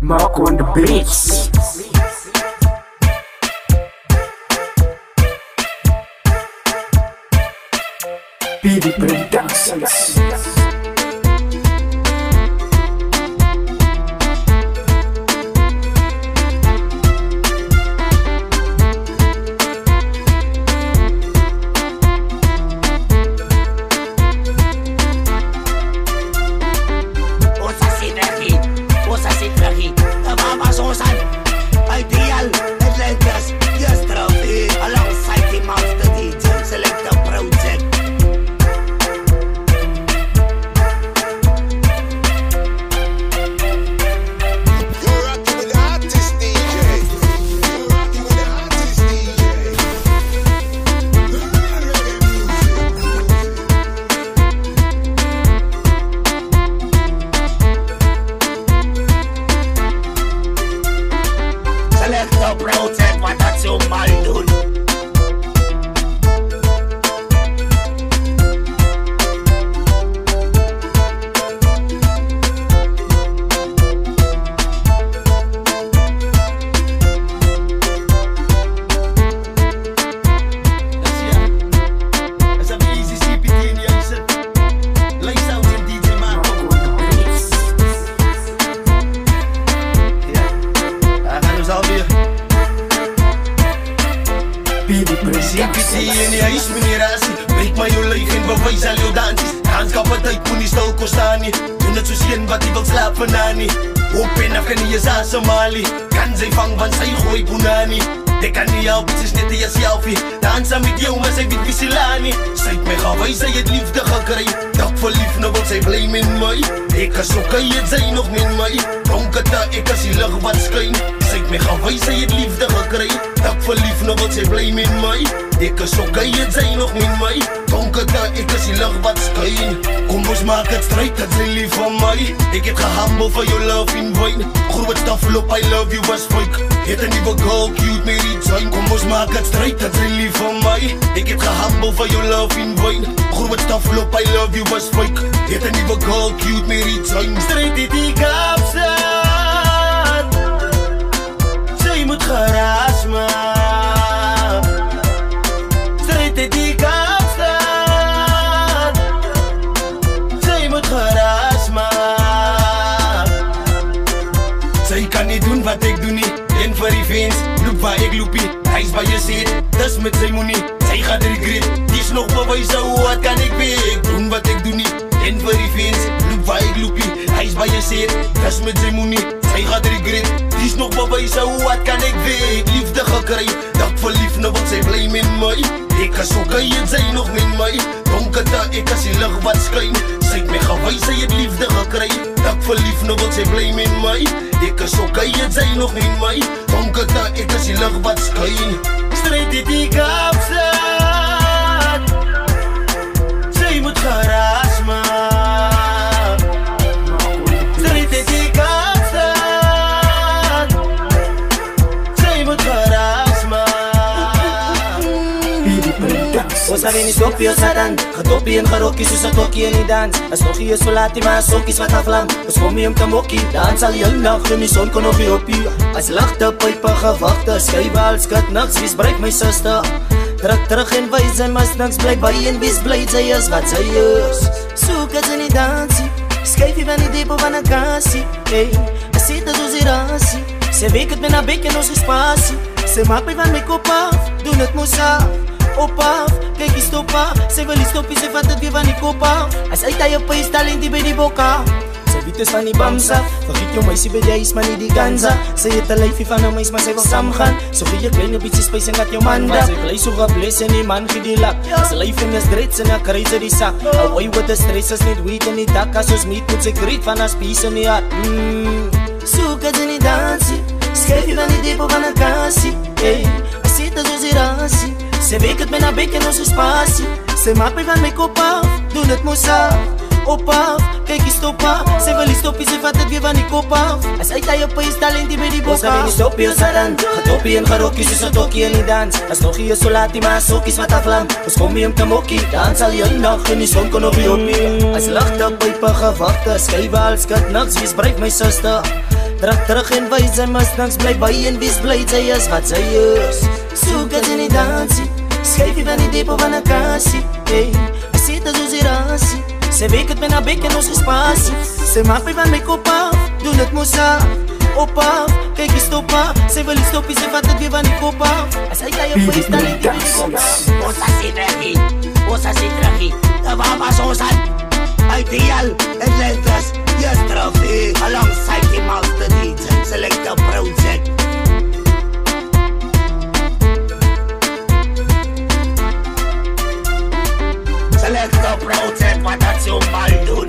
Marco on the beats. BD Productions. Ideal, Atlantis, yes, trophy. Alongside the master DJ, select a project. You're rocking with the artist DJ. You're rocking with the artist DJ. Select a project, what that's your mal done. CPT in die huis, meneer Rassie. Breek maar jou leeg en bewys al jou dansies. Dans kapotheid, moet nie stil kon staan nie. Doen het soos een wat die wil slaap vandaan nie. Hoop en af kan nie is asemhalie. Kan sy vang, want sy gooi boenanie. Dit kan nie help, het is net die selfie. Dans saam met jou, maar sy weet wie sy laan nie. Sy het my gewys, sy het liefde gekry. Dak verlief, nou wil sy bly met my. Ek is okay, het sy nog met my. Donkerte, ek is die lig wat skyn. Sy het my gewys, sy het liefde gekry. Dak verlief, nou wil sy bly met my. Ek is okay, het sy nog met my. Donkerte, ek is die lig wat skyn. Kom ons maak het strijd, het sy lief van my. Ek het gehambel vir jou love en wijn. Groot tafel op, I love you was fake. Het een nieuwe girl, cute met die zijn. Kom ons maak het strijd, het sy lief van my. Ek het gehambel vir jou love en wijn. Groot tafel op, I love you was fake. Het een nieuwe girl, cute met die zijn. Strijd het die Kaapstad. Sy moet geraas maak. Strijd het die Kaapstad. Sy moet geraas maak. Sy kan nie doen wat ek doen nie. En vir die fans, loop waar ek loopie. Hy is by jy sê, dis met sy moenie. Sy gaat regret, die is nog bewys. Wat kan ek weer, ek doen wat ek doen nie. En vir die fans, loop waar ek loopie. Hy is by jy sê, dis met sy moenie. Sy gaat regret, die is nog bewys. Wat kan ek weer, liefde gekry. Dak verlief, nou wil sy bly met my. Ek is okay, en sy nog met my. Donkerte, ek is die lig wat skyn. Sy het my gewys, sy het liefde gekry. Dak verlief, nou wil sy bly met my. Ek is okay, en sy nog met my. Donkerte, ek is die lig wat skyn. Strijd het die Kaapstad. Sy moet geraas maak. Strijd het die Kaapstad. Sy moet geraas maak. Ons sal nie stop jy sa dan. Getopie en gerokkie soos 'n tokkie in die dans. As nog jy is so laat die maar sokkies wat aflam. Ons kom hier om te mokkie. Dans al heel nacht en die son kon nog nie op hier. As ligte pype gewagte. Skywe al skat niks, wie's breek my sister. Druk terug en wys en mas niks bly by. En wie's bly sy is wat sy is. Soek as in die dansie. Skyfie van die depo van 'n kassie. Hey, as sit as ons hier rasie. Sy week het met na bek en ons gespasie. Sy maak my van my kop af. Doen het mos af. Op af, kyk die stop af. Sy wil die stoppie, sy vat het weer van die kop af. As uit hy op is, talent die by die boka. Sy weet is van die bamsa. Vergiet jou meisie by die huis, maar nie die ganza. Sy het een lijfie van een meis, maar sy wil samgaan. So gee jy kleine bietjie spijs en gat jou man da. Sy bly so gebles en die man gee die lak. As lijf en is dreads en dan kry sy die sak. Away with the stress, as net weed in die dak. As ons meet, moet sy greet van as peace in die hart. Soek as in die dansie. Skyf jy van die depo van 'n kassie. Hey, as sit as ons hier rasie. Sy week het my na bek en ons gespasie. Sy maak my van my kop af. Doen het mos af. Op af, kyk die stop af. Sy wil die stoppie, sy vat het weer van die kop af. As uit hy op is, talent die by die boka. Ons sal nie stop jy sa dan. Getopie en gerokkie soos 'n tokkie in die dans. As nog jy is so laat die maar sokkies wat aflam. Ons kom hier om te mokkie. Dans al heel nacht en die son kon nog nie op nie. As ligte pype gewagte. Skywe al skat niks, wie's breek my sister. Terug en wys, sy mas niks bly by en wie's bly, sy is wat sy is. Soek het in die dansie, schrijf je van die depot van een kassie. Hey, hij zit als onze rassie. Zij weet het met haar bek en onze spatie. Zij maakt mij van mijn kop af, doen het moesa. Op af, kijk je stop af. Zij wil niet stoppen, zij vat het weer van die kop af. Als hij kan je feest, dan ligt hij weer die kop af. Osa si tragi, de babas osan. Ideal, het lentes, yes trophy. Alongside the master DJ, select a project. Select a project, wat dat zo'n bal doet.